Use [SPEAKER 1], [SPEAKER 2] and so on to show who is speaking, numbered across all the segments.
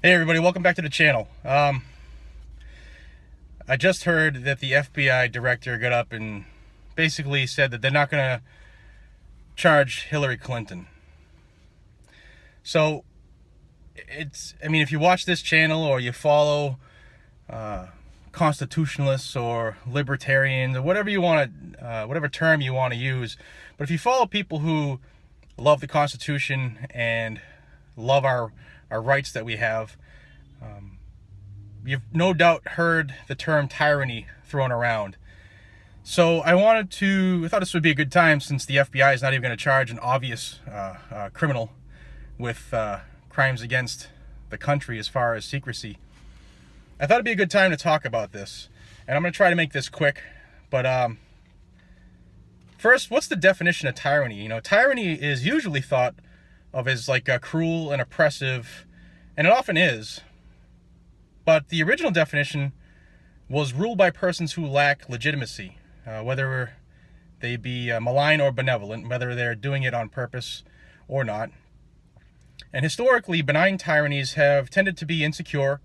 [SPEAKER 1] Hey everybody, welcome back to the channel. I just heard that the FBI director got up and basically said that they're not going to charge Hillary Clinton. So, if you watch this channel or you follow constitutionalists or libertarians or whatever you want to, whatever term you want to use, but if you follow people who love the Constitution and love our rights that we have, you've no doubt heard the term tyranny thrown around. So I thought this would be a good time, since the FBI is not even going to charge an obvious criminal with crimes against the country as far as secrecy. I thought it'd be a good time to talk about this, and I'm going to try to make this quick. But first, what's the definition of tyranny? You know, tyranny is usually thought of as like a cruel and oppressive, and it often is. But the original definition was ruled by persons who lack legitimacy, whether they be malign or benevolent, whether they're doing it on purpose or not. And historically, benign tyrannies have tended to be insecure,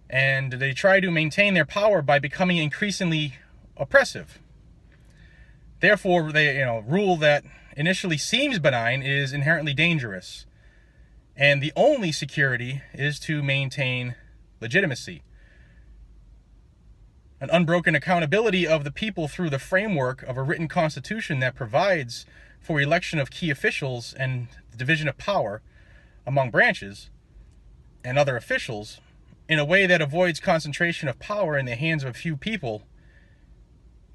[SPEAKER 1] and they try to maintain their power by becoming increasingly oppressive. Therefore, rule that initially seems benign is inherently dangerous. And the only security is to maintain legitimacy. An unbroken accountability of the people through the framework of a written constitution that provides for election of key officials and the division of power among branches and other officials in a way that avoids concentration of power in the hands of a few people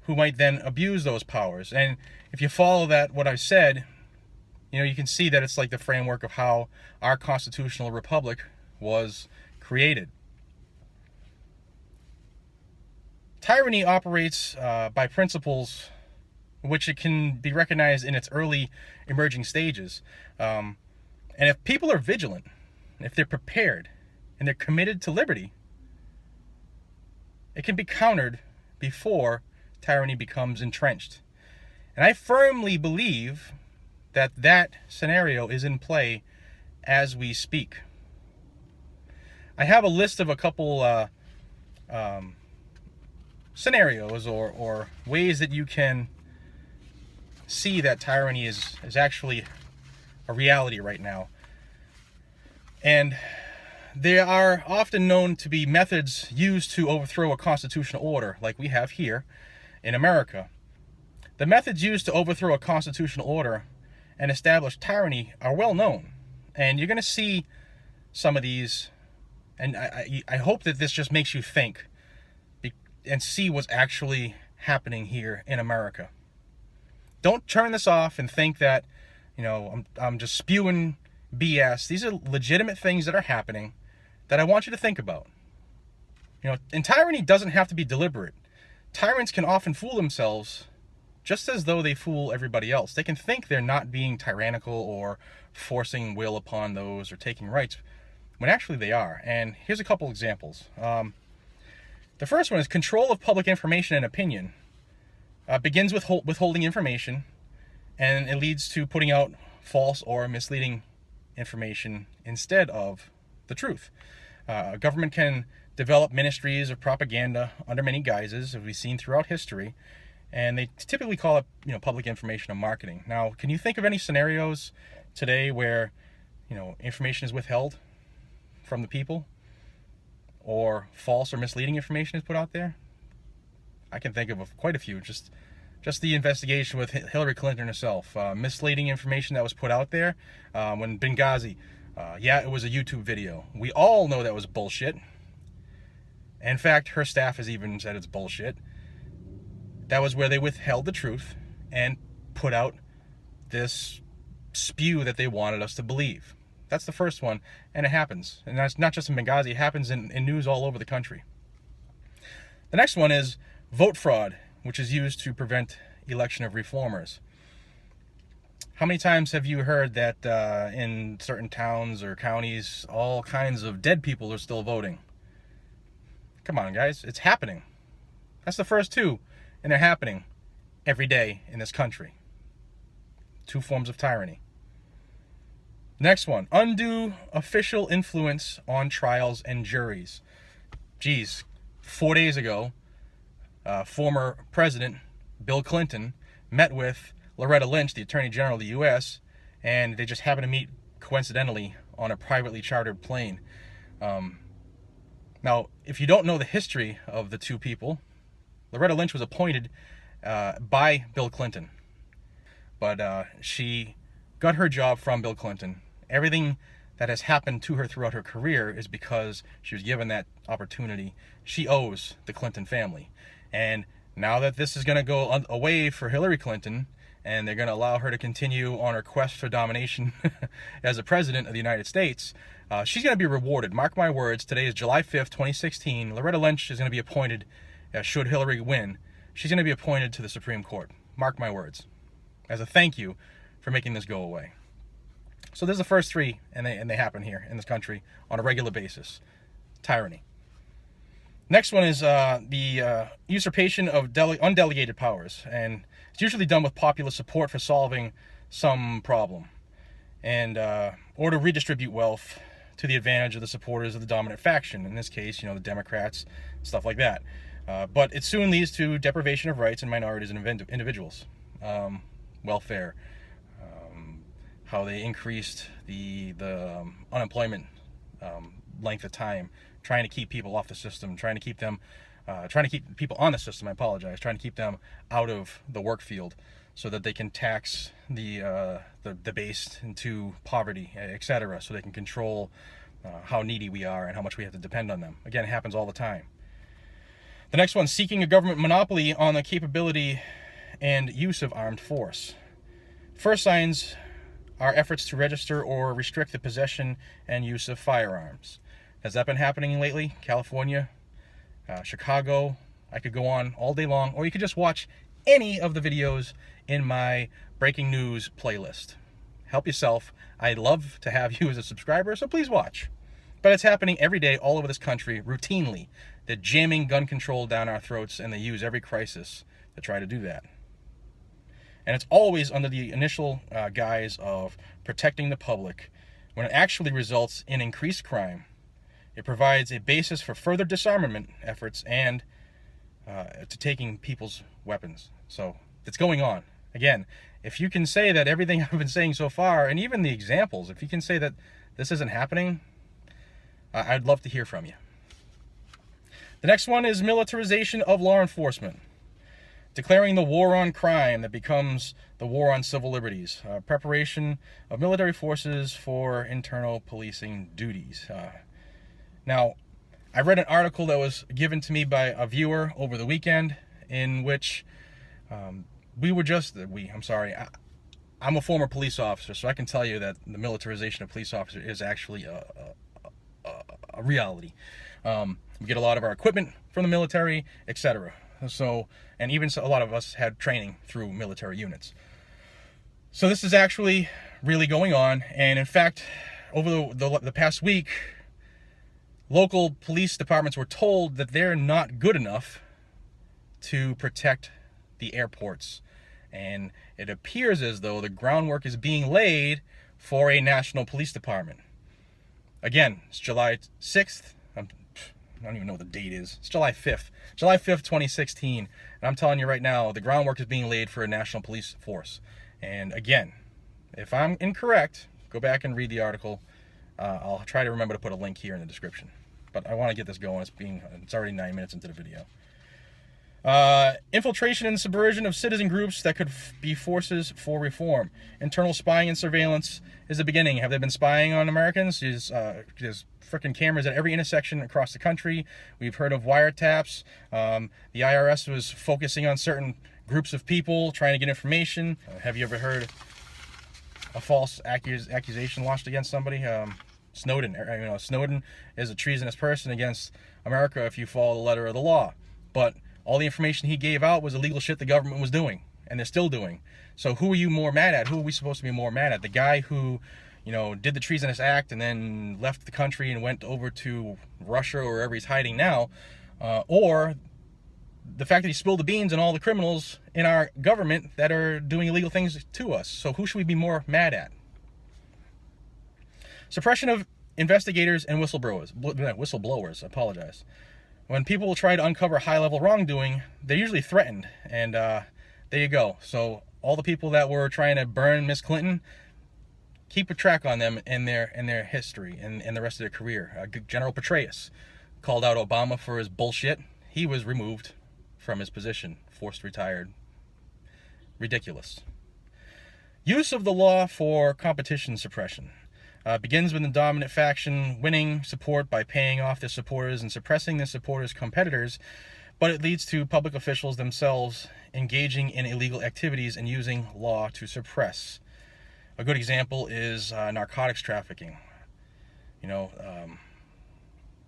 [SPEAKER 1] who might then abuse those powers. And if you follow what I've said, you can see that it's like the framework of how our constitutional republic was created. Tyranny operates by principles which it can be recognized in its early emerging stages. And if people are vigilant, if they're prepared, and they're committed to liberty, it can be countered before tyranny becomes entrenched. And I firmly believe that scenario is in play as we speak. I have a list of a couple scenarios or ways that you can see that tyranny is actually a reality right now. And they are often known to be methods used to overthrow a constitutional order, like we have here in America. The methods used to overthrow a constitutional order and establish tyranny are well known. And you're going to see some of these, and I hope that this just makes you think and see what's actually happening here in America. Don't turn this off and think that, I'm just spewing BS. These are legitimate things that are happening that I want you to think about. And tyranny doesn't have to be deliberate. Tyrants can often fool themselves just as though they fool everybody else. They can think they're not being tyrannical or forcing will upon those or taking rights, when actually they are. And here's a couple examples. The first one is control of public information and opinion. Begins with withholding information, and it leads to putting out false or misleading information instead of the truth. A government can develop ministries of propaganda under many guises, as we've seen throughout history, and they typically call it, public information and marketing. Now, can you think of any scenarios today where, information is withheld from the people, or false or misleading information is put out there? I can think of quite a few. Just the investigation with Hillary Clinton herself, misleading information that was put out there when Benghazi. It was a YouTube video. We all know that was bullshit. In fact, her staff has even said it's bullshit. That was where they withheld the truth and put out this spew that they wanted us to believe. That's the first one, and it happens. And that's not just in Benghazi, it happens in news all over the country. The next one is vote fraud, which is used to prevent election of reformers. How many times have you heard that in certain towns or counties, all kinds of dead people are still voting? Come on, guys, it's happening. That's the first two, and they're happening every day in this country. Two forms of tyranny. Next one, undue official influence on trials and juries. Geez, 4 days ago, former President Bill Clinton met with Loretta Lynch, the Attorney General of the U.S., and they just happened to meet coincidentally on a privately chartered plane. Now, if you don't know the history of the two people, Loretta Lynch was appointed by Bill Clinton, but she got her job from Bill Clinton. Everything that has happened to her throughout her career is because she was given that opportunity. She owes the Clinton family. And now that this is going to go away for Hillary Clinton, and they're going to allow her to continue on her quest for domination as a president of the United States, she's going to be rewarded. Mark my words, today is July 5th, 2016. Loretta Lynch is going to be appointed, should Hillary win, she's going to be appointed to the Supreme Court. Mark my words. As a thank you for making this go away. So there's the first three, and they happen here in this country on a regular basis. Tyranny. Next one is the usurpation of undelegated powers, and it's usually done with popular support for solving some problem, and or to redistribute wealth to the advantage of the supporters of the dominant faction. In this case, the Democrats, stuff like that. But it soon leads to deprivation of rights and minorities and individuals, welfare. How they increased the unemployment length of time, trying to keep people off the system, trying to keep people on the system. I apologize. Trying to keep them out of the work field, so that they can tax the base into poverty, etc. So they can control how needy we are and how much we have to depend on them. Again, it happens all the time. The next one, seeking a government monopoly on the capability and use of armed force. First signs are efforts to register or restrict the possession and use of firearms. Has that been happening lately? California, Chicago. I could go on all day long, or you could just watch any of the videos in my breaking news playlist. Help yourself. I'd love to have you as a subscriber, so please watch. But it's happening every day all over this country, routinely. They're jamming gun control down our throats, and they use every crisis to try to do that. And it's always under the initial guise of protecting the public, when it actually results in increased crime. It provides a basis for further disarmament efforts and to taking people's weapons. So it's going on. Again, if you can say that everything I've been saying so far, and even the examples, if you can say that this isn't happening, I'd love to hear from you. The next one is militarization of law enforcement. Declaring the war on crime that becomes the war on civil liberties. Preparation of military forces for internal policing duties. Now, I read an article that was given to me by a viewer over the weekend, in which I'm a former police officer, so I can tell you that the militarization of police officers is actually a reality. We get a lot of our equipment from the military, etc. So, and even a lot of us had training through military units. So this is actually really going on, and in fact, over the past week, local police departments were told that they're not good enough to protect the airports. And it appears as though the groundwork is being laid for a national police department. Again, it's July 6th. I don't even know what the date is. It's July 5th. July 5th, 2016. And I'm telling you right now, the groundwork is being laid for a national police force. And again, if I'm incorrect, go back and read the article. I'll try to remember to put a link here in the description. But I want to get this going. It's already 9 minutes into the video. Infiltration and subversion of citizen groups that could be forces for reform. Internal spying and surveillance is the beginning. Have they been spying on Americans? There's freaking cameras at every intersection across the country. We've heard of wiretaps. The IRS was focusing on certain groups of people, trying to get information. Have you ever heard a false accusation launched against somebody? Snowden. Snowden is a treasonous person against America if you follow the letter of the law. But all the information he gave out was illegal shit the government was doing, and they're still doing. So who are you more mad at? Who are we supposed to be more mad at? The guy who, did the treasonous act and then left the country and went over to Russia or wherever he's hiding now, or the fact that he spilled the beans on all the criminals in our government that are doing illegal things to us? So who should we be more mad at? Suppression of investigators and whistleblowers. I apologize. When people try to uncover high-level wrongdoing, they're usually threatened, and there you go. So all the people that were trying to burn Miss Clinton, keep a track on them in their history and the rest of their career. General Petraeus called out Obama for his bullshit. He was removed from his position, forced retired. Ridiculous. Use of the law for competition suppression. Begins with the dominant faction winning support by paying off their supporters and suppressing their supporters' competitors, but it leads to public officials themselves engaging in illegal activities and using law to suppress. A good example is narcotics trafficking.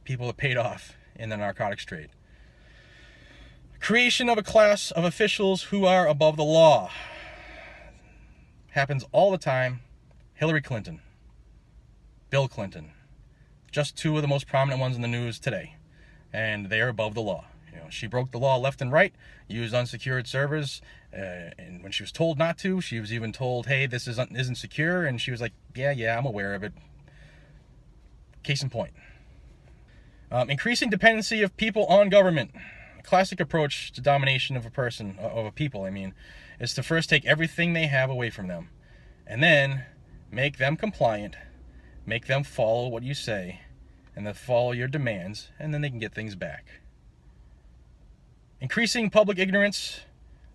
[SPEAKER 1] People are paid off in the narcotics trade. Creation of a class of officials who are above the law. Happens all the time. Hillary Clinton. Bill Clinton, just two of the most prominent ones in the news today, and they are above the law. She broke the law left and right, used unsecured servers, and when she was told not to, she was even told, "Hey, this isn't secure," and she was like, "Yeah, I'm aware of it." Case in point. Increasing dependency of people on government. A classic approach to domination of a people, is to first take everything they have away from them, and then make them compliant. Make them follow what you say, and then follow your demands, and then they can get things back. Increasing public ignorance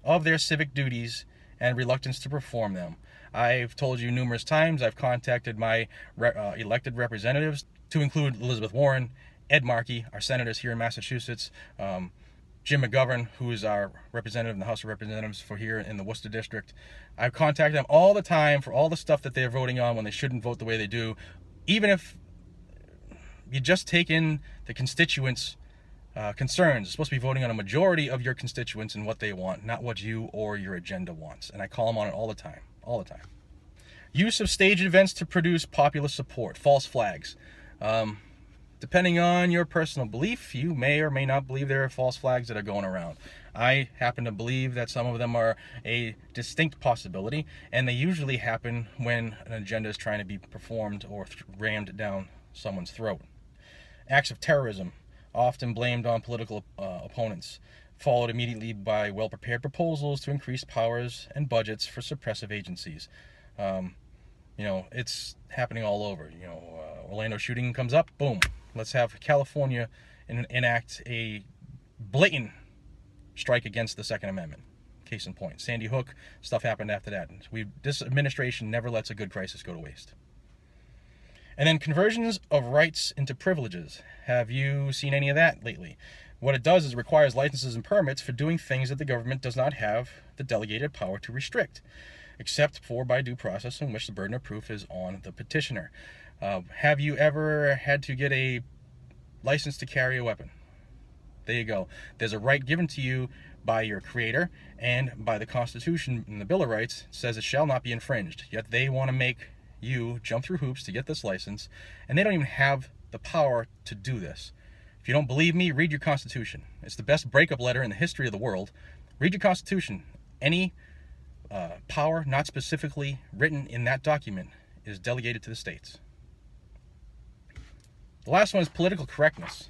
[SPEAKER 1] of their civic duties and reluctance to perform them. I've told you numerous times, I've contacted my elected representatives, to include Elizabeth Warren, Ed Markey, our senators here in Massachusetts, Jim McGovern, who is our representative in the House of Representatives for here in the Worcester District. I've contacted them all the time for all the stuff that they're voting on when they shouldn't vote the way they do. Even if you just take in the constituents' concerns, you're supposed to be voting on a majority of your constituents and what they want, not what you or your agenda wants. And I call them on it all the time. Use of staged events to produce popular support. False flags. Depending on your personal belief, you may or may not believe there are false flags that are going around. I happen to believe that some of them are a distinct possibility, and they usually happen when an agenda is trying to be performed or rammed down someone's throat. Acts of terrorism, often blamed on political opponents, followed immediately by well-prepared proposals to increase powers and budgets for suppressive agencies. It's happening all over. Orlando shooting comes up, boom. Let's have California enact a blatant strike against the Second Amendment. Case in point. Sandy Hook, stuff happened after that. This administration never lets a good crisis go to waste. And then conversions of rights into privileges. Have you seen any of that lately? What it does is it requires licenses and permits for doing things that the government does not have the delegated power to restrict, except for by due process, in which the burden of proof is on the petitioner. Have you ever had to get a license to carry a weapon? There you go. There's a right given to you by your creator and by the Constitution and the Bill of Rights. It says it shall not be infringed. Yet they want to make you jump through hoops to get this license, and they don't even have the power to do this. If you don't believe me, read your Constitution. It's the best breakup letter in the history of the world. Read your Constitution. Any power not specifically written in that document is delegated to the states. The last one is political correctness.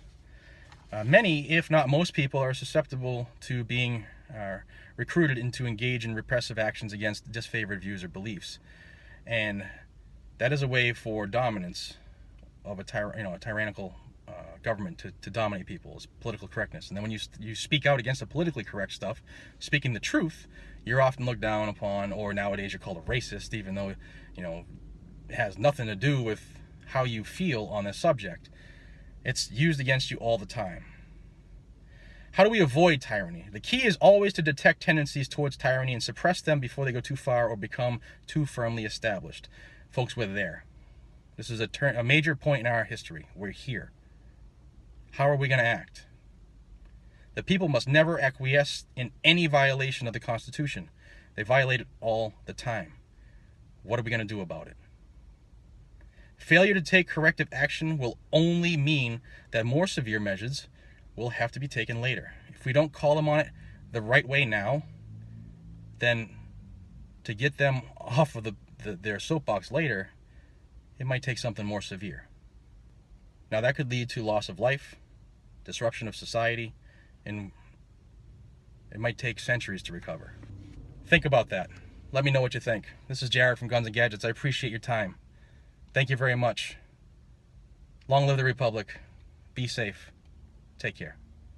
[SPEAKER 1] Many, if not most people, are susceptible to being recruited to engage in repressive actions against disfavored views or beliefs. And that is a way for dominance of a tyrannical government to dominate people, is political correctness. And then when you speak out against the politically correct stuff, speaking the truth, you're often looked down upon, or nowadays you're called a racist, even though it has nothing to do with how you feel on this subject. It's used against you all the time. How do we avoid tyranny? The key is always to detect tendencies towards tyranny and suppress them before they go too far or become too firmly established. Folks, we're there. This is a major point in our history. We're here. How are we going to act? The people must never acquiesce in any violation of the Constitution. They violate it all the time. What are we going to do about it? Failure to take corrective action will only mean that more severe measures will have to be taken later. If we don't call them on it the right way now, then to get them off of their soapbox later it might take something more severe. Now that could lead to loss of life, disruption of society, and it might take centuries to recover. Think about that. Let me know what you think. This is Jared from Guns and Gadgets. I appreciate your time. Thank you very much. Long live the Republic. Be safe. Take care.